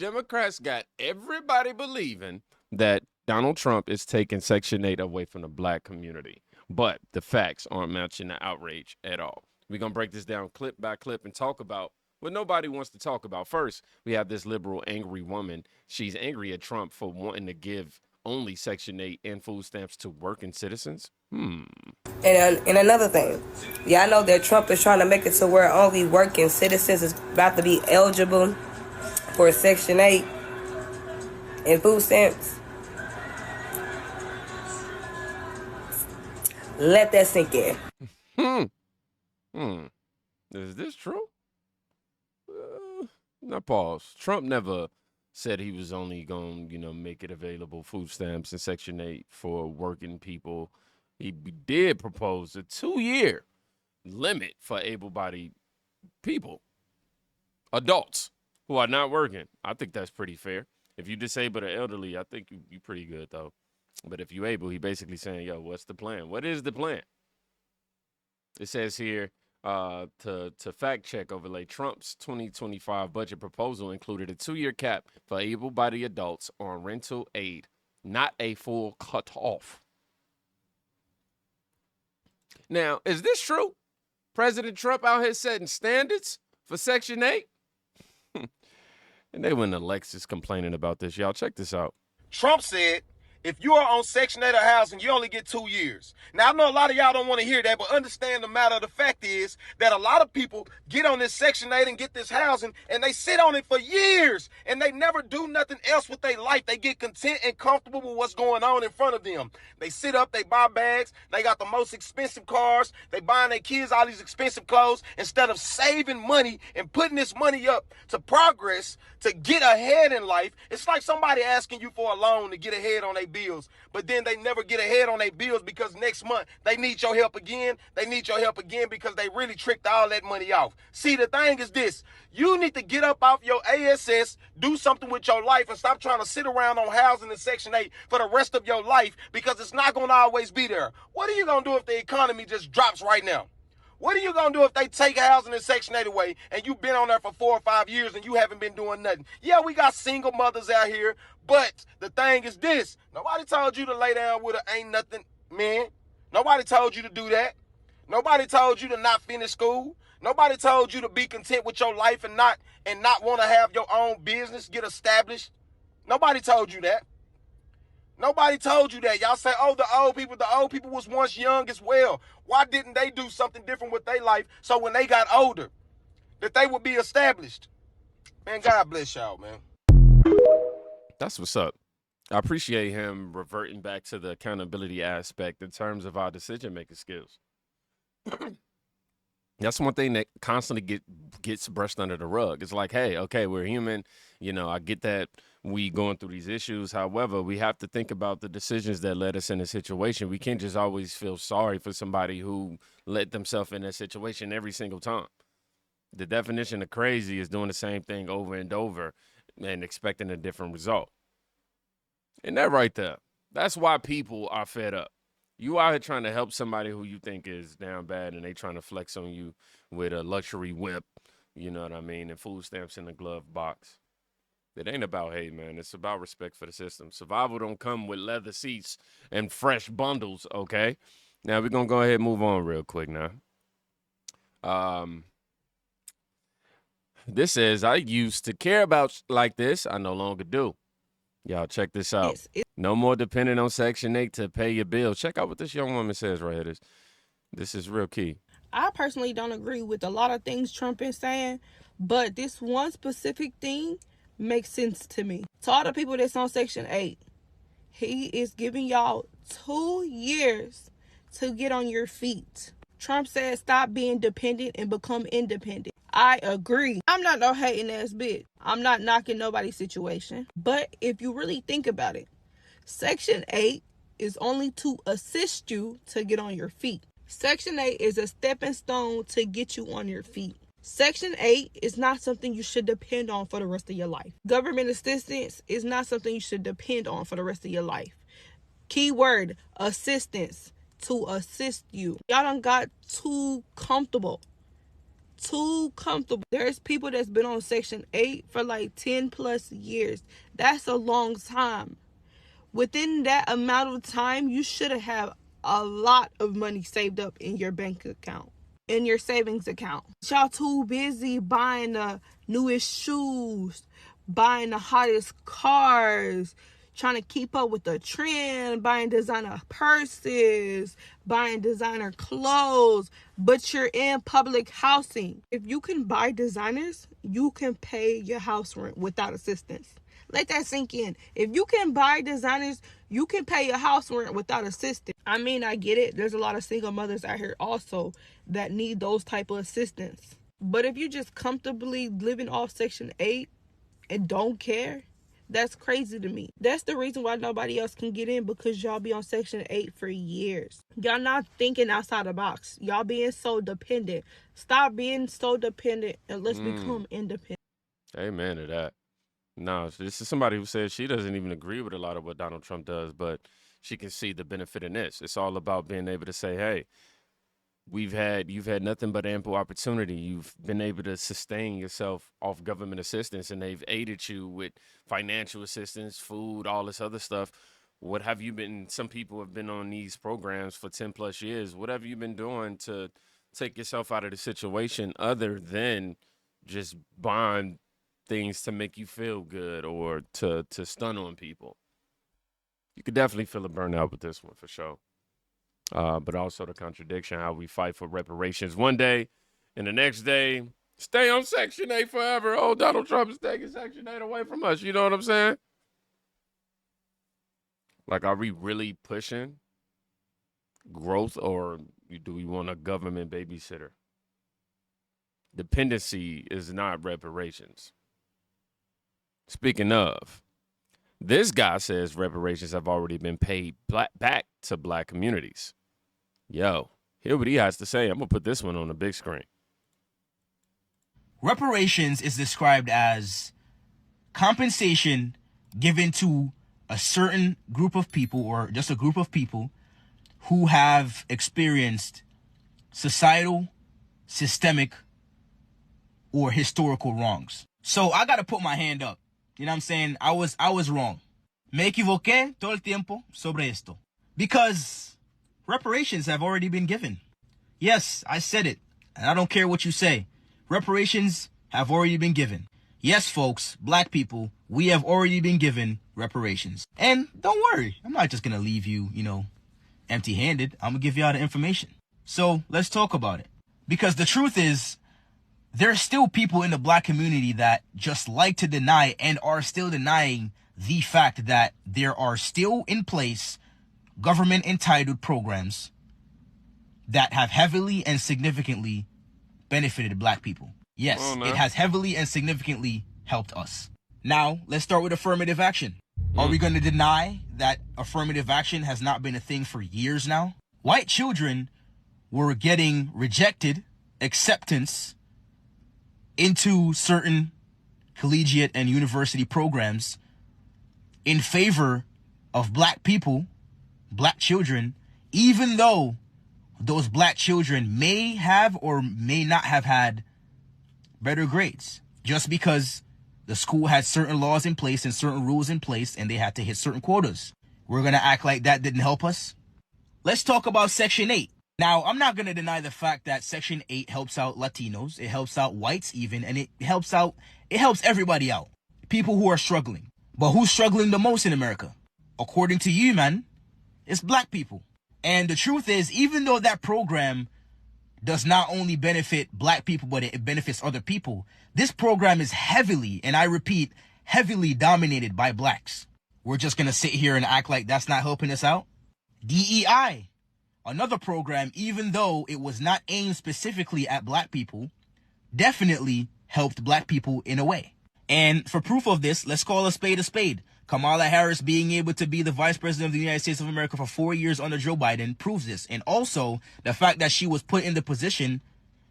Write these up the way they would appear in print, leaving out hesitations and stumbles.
Democrats got everybody believing that Donald Trump is taking Section 8 away from the black community. But the facts aren't matching the outrage at all. We're going to break this down clip by clip and talk about what nobody wants to talk about. First, we have this liberal angry woman. She's angry at Trump for wanting to give only Section 8 and food stamps to working citizens. And another thing, y'all know that Trump is trying to make it to where only working citizens is about to be eligible for Section 8 and food stamps. Let that sink in. Is this true? Now pause. Trump never said he was only going to, make it available, food stamps and Section 8 for working people. He did propose a 2-year limit for able-bodied people, adults who are not working. I think that's pretty fair. If you disabled or elderly, I think you're pretty good, though. But if you're able, he basically saying, yo, what's the plan? What is the plan? It says here, to fact check overlay, Trump's 2025 budget proposal included a 2-year cap for able-bodied adults on rental aid, not a full cutoff. Now, is this true? President Trump out here setting standards for Section 8? And they went to Lexus complaining about this. Y'all, check this out. Trump said, if you are on Section 8 of housing, you only get 2 years. Now, I know a lot of y'all don't want to hear that, but understand the matter of the fact is that a lot of people get on this Section 8 and get this housing, and they sit on it for years, and they never do nothing else with their life. They get content and comfortable with what's going on in front of them. They sit up, they buy bags, they got the most expensive cars, they buying their kids all these expensive clothes, instead of saving money and putting this money up to progress, to get ahead in life. It's like somebody asking you for a loan to get ahead on their bills, but then they never get ahead on their bills because next month they need your help again. They need your help again because they really tricked all that money off. See, the thing is this: you need to get up off your ASS, do something with your life, and stop trying to sit around on housing in Section 8 for the rest of your life, because it's not going to always be there. What are you going to do if the economy just drops right now? What are you going to do if they take housing in Section 8 away and you've been on there for 4 or 5 years and you haven't been doing nothing? Yeah, we got single mothers out here, but the thing is this: nobody told you to lay down with a ain't nothing man. Nobody told you to do that. Nobody told you to not finish school. Nobody told you to be content with your life and not want to have your own business get established. Nobody told you that. Nobody told you that. Y'all say, oh, the old people was once young as well. Why didn't they do something different with their life so when they got older, that they would be established? Man, God bless y'all, man. That's what's up. I appreciate him reverting back to the accountability aspect in terms of our decision-making skills. That's one thing that constantly gets brushed under the rug. It's like, hey, okay, we're human. I get that we going through these issues. However, we have to think about the decisions that led us in a situation. We can't just always feel sorry for somebody who let themselves in that situation every single time. The definition of crazy is doing the same thing over and over and expecting a different result. And that right there, that's why people are fed up. You out here trying to help somebody who you think is down bad, and they trying to flex on you with a luxury whip, you know what I mean, and food stamps in the glove box. It ain't about hate, man. It's about respect for the system. Survival don't come with leather seats and fresh bundles, okay? Now, we're going to go ahead and move on real quick now. This says, I used to care about like this. I no longer do. Y'all, check this out. No more depending on Section 8 to pay your bills. Check out what this young woman says right here. This is real key. I personally don't agree with a lot of things Trump is saying, but this one specific thing makes sense to me. To all the people that's on Section 8, he is giving y'all 2 years to get on your feet. Trump said stop being dependent and become independent. I agree. I'm not no hating ass bitch. I'm not knocking nobody's situation. But if you really think about it, Section 8 is only to assist you to get on your feet. Section 8 is a stepping stone to get you on your feet. Section 8 is not something you should depend on for the rest of your life. Government assistance is not something you should depend on for the rest of your life. Keyword, assistance, to assist you. Y'all done got too comfortable too comfortable. There's people that's been on Section 8 for like 10 plus years. That's a long time. Within that amount of time, you should have a lot of money saved up in your bank account, in your savings account. Y'all too busy buying the newest shoes, buying the hottest cars, trying to keep up with the trend, buying designer purses, buying designer clothes, but you're in public housing. If you can buy designers, you can pay your house rent without assistance. Let that sink in. If you can buy designers, you can pay your house rent without assistance. I mean, I get it. There's a lot of single mothers out here also that need those type of assistance. But if you just comfortably living off Section 8 and don't care, that's crazy to me. That's the reason why nobody else can get in, because y'all be on Section 8 for years. Y'all not thinking outside the box. Y'all being so dependent. Stop being so dependent and let's become independent. Amen to that. No, this is somebody who says she doesn't even agree with a lot of what Donald Trump does, but she can see the benefit in this. It's all about being able to say, hey, you've had nothing but ample opportunity. You've been able to sustain yourself off government assistance, and they've aided you with financial assistance, food, all this other stuff. What have you been? Some people have been on these programs for 10 plus years. What have you been doing to take yourself out of the situation other than just buying things to make you feel good or to stun on people? You could definitely feel a burnout with this one for sure. But also the contradiction, how we fight for reparations one day and the next day stay on Section 8 forever. Oh, Donald Trump is taking Section 8 away from us. You know what I'm saying? Like, are we really pushing growth, or do we want a government babysitter? Dependency is not reparations. Speaking of, this guy says reparations have already been paid back to black communities. Yo, hear what he has to say. I'm going to put this one on the big screen. Reparations is described as compensation given to a certain group of people, or just a group of people, who have experienced societal, systemic, or historical wrongs. So I got to put my hand up. You know what I'm saying? I was wrong. Me equivoqué todo el tiempo sobre esto. Because reparations have already been given. Yes, I said it. And I don't care what you say. Reparations have already been given. Yes, folks, black people, we have already been given reparations. And don't worry, I'm not just going to leave you, empty-handed. I'm going to give you all the information. So let's talk about it. Because the truth is, there are still people in the black community that just like to deny and are still denying the fact that there are still in place government entitled programs that have heavily and significantly benefited black people. Yes, it has heavily and significantly helped us. Now, let's start with affirmative action. Are we going to deny that affirmative action has not been a thing for years now? White children were getting rejected acceptance into certain collegiate and university programs in favor of black people, black children, even though those black children may have or may not have had better grades, just because the school had certain laws in place and certain rules in place and they had to hit certain quotas. We're going to act like that didn't help us? Let's talk about Section 8. Now, I'm not going to deny the fact that Section 8 helps out Latinos, it helps out whites even, and it helps everybody out. People who are struggling. But who's struggling the most in America? According to you, man, it's black people. And the truth is, even though that program does not only benefit black people, but it benefits other people, this program is heavily, and I repeat, heavily dominated by blacks. We're just going to sit here and act like that's not helping us out? DEI. Another program, even though it was not aimed specifically at black people, definitely helped black people in a way. And for proof of this, let's call a spade a spade. Kamala Harris being able to be the vice president of the United States of America for 4 years under Joe Biden proves this. And also the fact that she was put in the position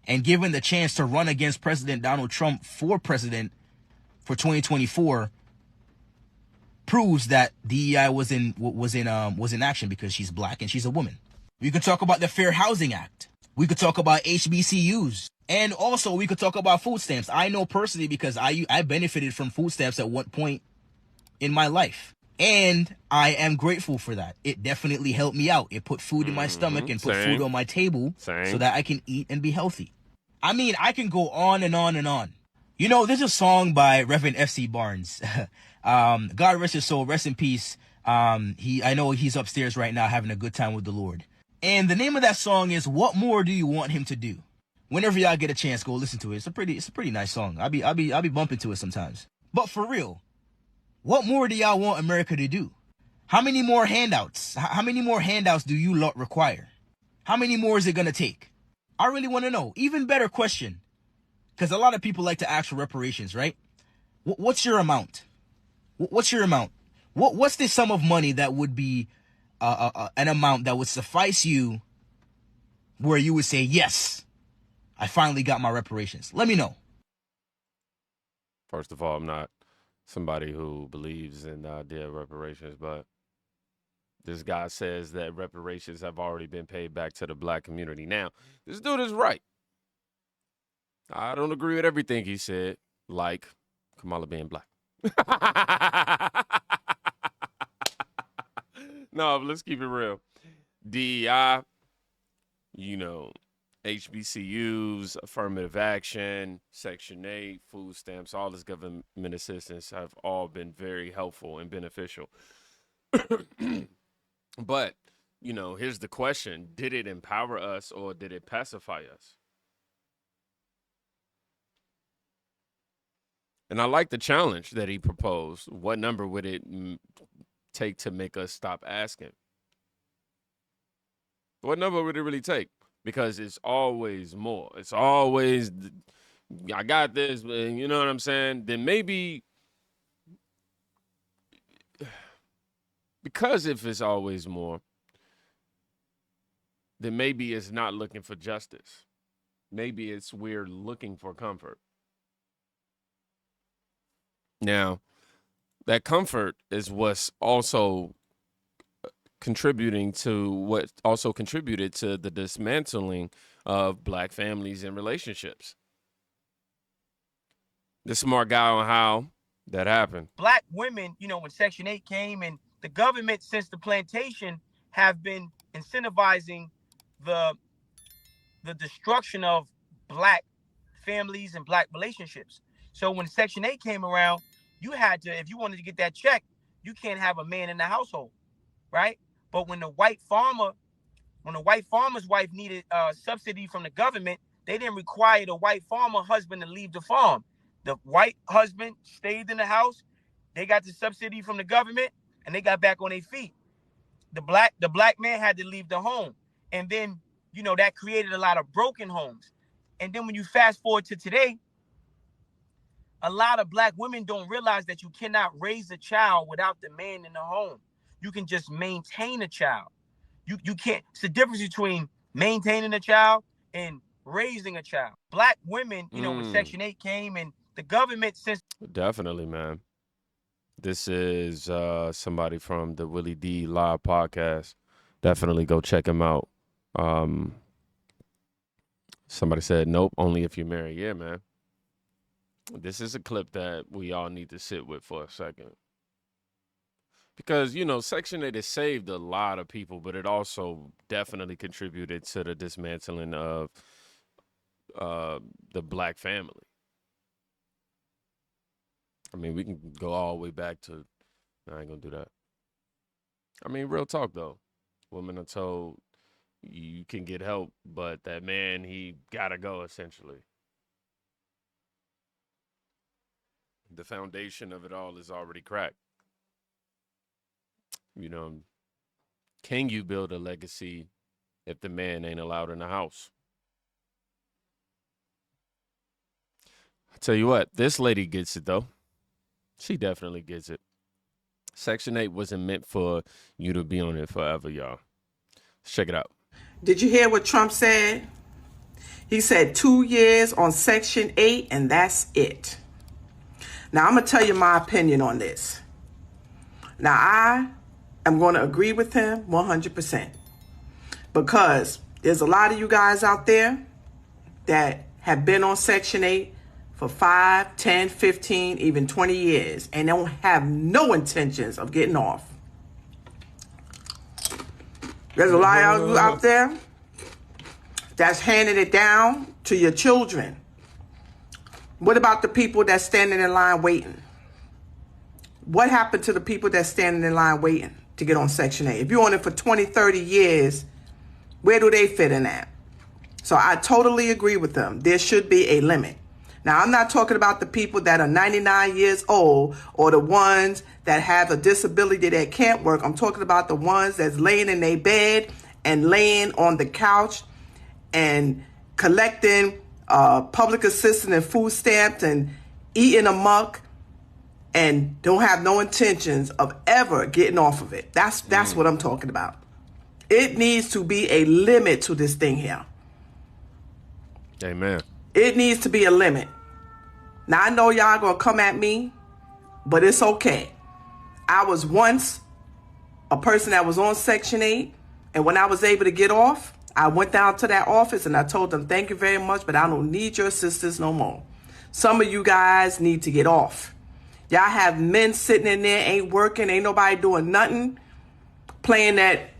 and given the chance to run against President Donald Trump for president for 2024 proves that DEI was in action, because she's black and she's a woman. We could talk about the Fair Housing Act. We could talk about HBCUs. And also, we could talk about food stamps. I know personally because I benefited from food stamps at one point in my life. And I am grateful for that. It definitely helped me out. It put food in my stomach and put food on my table so that I can eat and be healthy. I mean, I can go on and on and on. You know, there's a song by Reverend F.C. Barnes. God rest his soul, rest in peace. I know he's upstairs right now having a good time with the Lord. And the name of that song is "What More Do You Want Him to Do?" Whenever y'all get a chance, go listen to it. It's a pretty nice song. I'll be bumping to it sometimes. But for real, what more do y'all want America to do? How many more handouts? How many more handouts do you lot require? How many more is it gonna take? I really want to know. Even better question, because a lot of people like to ask for reparations, right? What's your amount? What's your amount? What's the sum of money that would be an amount that would suffice you, where you would say, yes, I finally got my reparations? Let me know. First of all, I'm not somebody who believes in the idea of reparations, but this guy says that reparations have already been paid back to the black community. Now, this dude is right. I don't agree with everything he said, like Kamala being black. No, but let's keep it real. DEI, HBCUs, affirmative action, Section 8, food stamps, all this government assistance have all been very helpful and beneficial. But, here's the question. Did it empower us or did it pacify us? And I like the challenge that he proposed. What number would it take to make us stop asking? What number would it really take? Because it's always more. It's always, I got this, you know what I'm saying? Then maybe, because if it's always more, then maybe it's not looking for justice. Maybe it's we're looking for comfort. Now, that comfort is what's also contributed to the dismantling of black families and relationships. The smart guy on how that happened. Black women, when Section 8 came, and the government since the plantation have been incentivizing the destruction of black families and black relationships. So when Section 8 came around, you had to, if you wanted to get that check, you can't have a man in the household, right? But when the white farmer's wife needed subsidy from the government, they didn't require the white farmer husband to leave the farm. The white husband stayed in the house. They got the subsidy from the government, and they got back on their feet. The black man had to leave the home, and then that created a lot of broken homes. And then when you fast forward to today, a lot of black women don't realize that you cannot raise a child without the man in the home. You can just maintain a child. You can't. It's the difference between maintaining a child and raising a child. Black women, when Section 8 came, and the government since. Definitely, man. This is somebody from the Willie D Live podcast. Definitely go check him out. Somebody said, nope, only if you're married. Yeah, man. This is a clip that we all need to sit with for a second. Because, Section 8 has saved a lot of people, but it also definitely contributed to the dismantling of the black family. I mean, we can go all the way back to, I ain't going to do that. I mean, real talk, though. Women are told you can get help, but that man, he got to go, essentially. The foundation of it all is already cracked. Can you build a legacy if the man ain't allowed in the house? I tell you what, this lady gets it, though. She definitely gets it. Section 8 wasn't meant for you to be on it forever, y'all. Let's check it out. Did you hear what Trump said? He said 2 years on Section 8, and that's it. Now, I'm going to tell you my opinion on this. Now, I am going to agree with him 100%. Because there's a lot of you guys out there that have been on Section 8 for 5, 10, 15, even 20 years and don't have no intentions of getting off. There's a lot of you out there that's handing it down to your children. What about the people that's standing in line waiting? What happened to the people that's standing in line waiting to get on Section 8? If you're on it for 20, 30 years, where do they fit in at? So I totally agree with them. There should be a limit. Now, I'm not talking about the people that are 99 years old or the ones that have a disability that can't work. I'm talking about the ones that's laying in their bed and laying on the couch and collecting public assistance and food stamps and eating amok and don't have no intentions of ever getting off of it. That's what I'm talking about. It needs to be a limit to this thing here. Amen. It needs to be a limit. Now, I know y'all gonna come at me, but it's okay. I was once a person that was on Section 8, and when I was able to get off, I went down to that office and I told them, thank you very much, but I don't need your assistance no more. Some of you guys need to get off. Y'all have men sitting in there, ain't working, ain't nobody doing nothing, playing that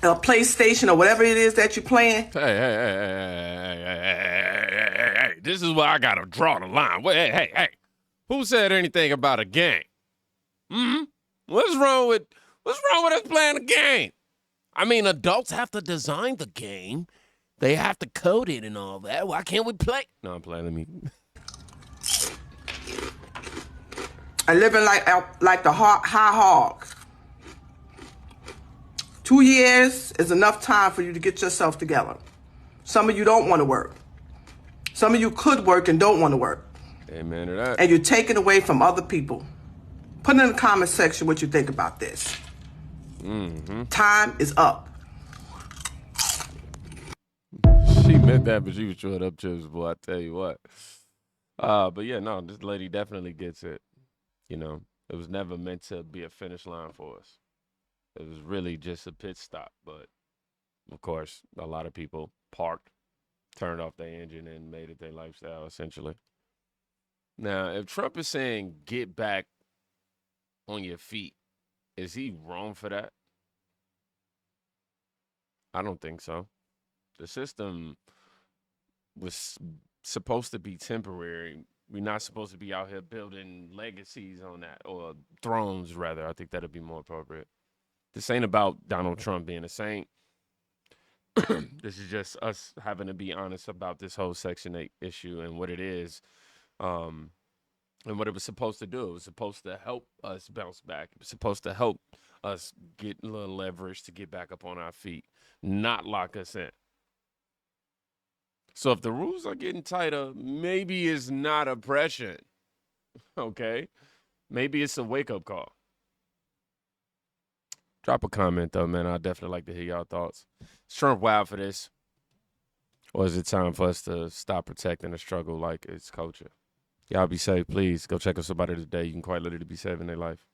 PlayStation or whatever it is that you're playing. Hey. This is where I got to draw the line. Wait, hey. Who said anything about a game? What's wrong with us playing a game? I mean, adults have to design the game. They have to code it and all that. Why can't we play? No, I'm playing. Let me. And living like the high hog. 2 years is enough time for you to get yourself together. Some of you don't want to work. Some of you could work and don't want to work. Amen to that. And you're taking away from other people. Put in the comment section what you think about this. Time is up. She meant that, but she was showing up chips, boy. I tell you what. But yeah, no, this lady definitely gets it. You know, it was never meant to be a finish line for us. It was really just a pit stop. But of course, a lot of people parked, turned off their engine, and made it their lifestyle, essentially. Now, if Trump is saying get back on your feet, is he wrong for that? I don't think so. The system was supposed to be temporary. We're not supposed to be out here building legacies on that, or thrones, rather. I think that'd be more appropriate. This ain't about Donald Trump being a saint. This is just us having to be honest about this whole Section 8 issue and what it is, and what it was supposed to do. It was supposed to help us bounce back. It was supposed to help us get a little leverage to get back up on our feet, not lock us in. So if the rules are getting tighter, maybe it's not oppression, okay? Maybe it's a wake-up call. Drop a comment, though, man. I'd definitely like to hear y'all thoughts. Is Trump wild for this? Or is it time for us to stop protecting the struggle like it's culture? Y'all be safe, please. Go check on somebody today. You can quite literally be saving their life.